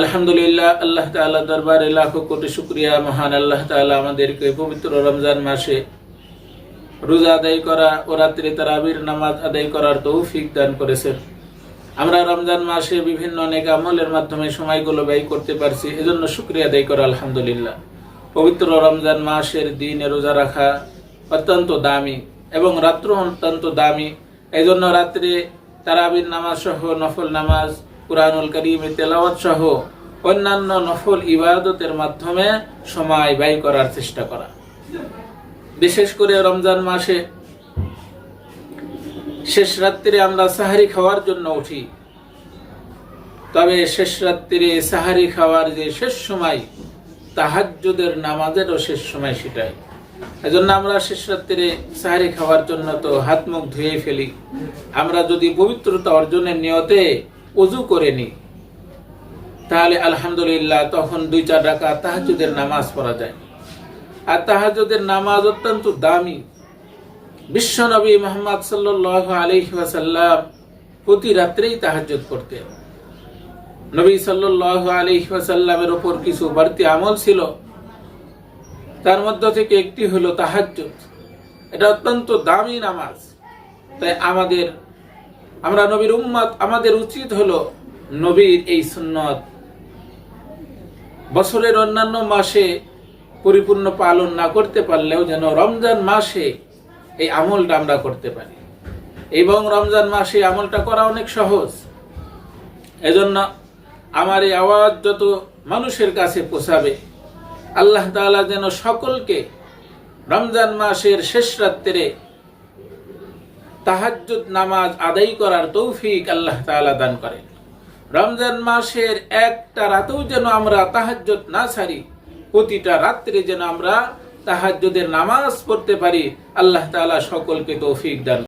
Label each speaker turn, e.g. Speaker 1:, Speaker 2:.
Speaker 1: আলহামদুলিল্লাহ, আল্লাহ তাআলা দরবারে লাখো কোটি শুকরিয়া। মহান আল্লাহ তাআলা আমাদেরকে পবিত্র রমজান মাসে রোজা আদায় করা ও রাত্রে তারাবির নামাজ আদায় করার তৌফিক দান করেছেন। আমরা রমজান মাসে বিভিন্ন নেক আমলের মাধ্যমে সময়গুলো ব্যয় করতে পারছি, এজন্য শুকরিয়া আদায় করা আলহামদুলিল্লাহ। পবিত্র রমজান মাসের দিনে রোজা রাখা অত্যন্ত দামি এবং রাত্র অত্যন্ত দামি। এজন্য রাত্রে তারাবির নামাজ সহ নফল নামাজ, কুরআনুল কারীমের তেলাওয়াত সহ অন্যান্য নফল ইবাদতের মাধ্যমে সময় ব্যয় করার চেষ্টা করা। বিশেষ করে রমজান মাসে শেষ রাত্রে আমরা সাহারি খাওয়ার জন্য উঠি, তবে শেষ রাত্রে সাহারি খাওয়ার যে শেষ সময়, তাহাজ্জুদের নামাজেরও শেষ সময় সেটাই। এজন্য আমরা শেষ রাত্রে সাহারি খাওয়ার জন্য তো হাত মুখ ধুয়ে ফেলি। আমরা যদি পবিত্রতা অর্জনের নিয়তে ওযু করে নিই, তাহলে আলহামদুলিল্লাহ তখন 2-4 রাকাত তাহাজ্জুদের নামাজ পড়া যায়। আর তাহাজ্জুদের নামাজ অত্যন্ত দামি। বিশ্বনবী মুহাম্মদ সাল্লাল্লাহু আলাইহি ওয়াসাল্লাম প্রতি রাত্রেই তাহাজ্জুদ করতেন। নবী সাল্লাল্লাহু আলাইহি ওয়াসাল্লামের উপর কিছু বাড়তি আমল ছিল, তার মধ্য থেকে একটি হলো তাহাজ্জুদ। এটা অত্যন্ত দামি নামাজ। তাই আমরা নবীর উম্মত, আমাদের উচিত হলো নবীর এই সুন্নত বছরের অন্যান্য মাসে পরিপূর্ণ পালন না করতে পারলেও যেন রমজান মাসে এই আমলটা আমরা করতে পারি। এবং রমজান মাসে আমলটা করা অনেক সহজ। এজন্য আমার এই আওয়াজ যত মানুষের কাছে পৌঁছাবে, আল্লাহ তাআলা যেন সকলকে রমজান মাসের শেষ রাত্রে তাহাজ্জুদ নামাজ আদায় করার তৌফিক আল্লাহ তাআলা দান করেন। রমজান মাসের একটা রাতেও যেন আমরা তাহাজ্জুদ না ছাড়ি, প্রতিটা রাত্রে যেন আমরা তাহাজ্জুদের নামাজ পড়তে পারি। আল্লাহ তাআলা সকলকে তৌফিক দান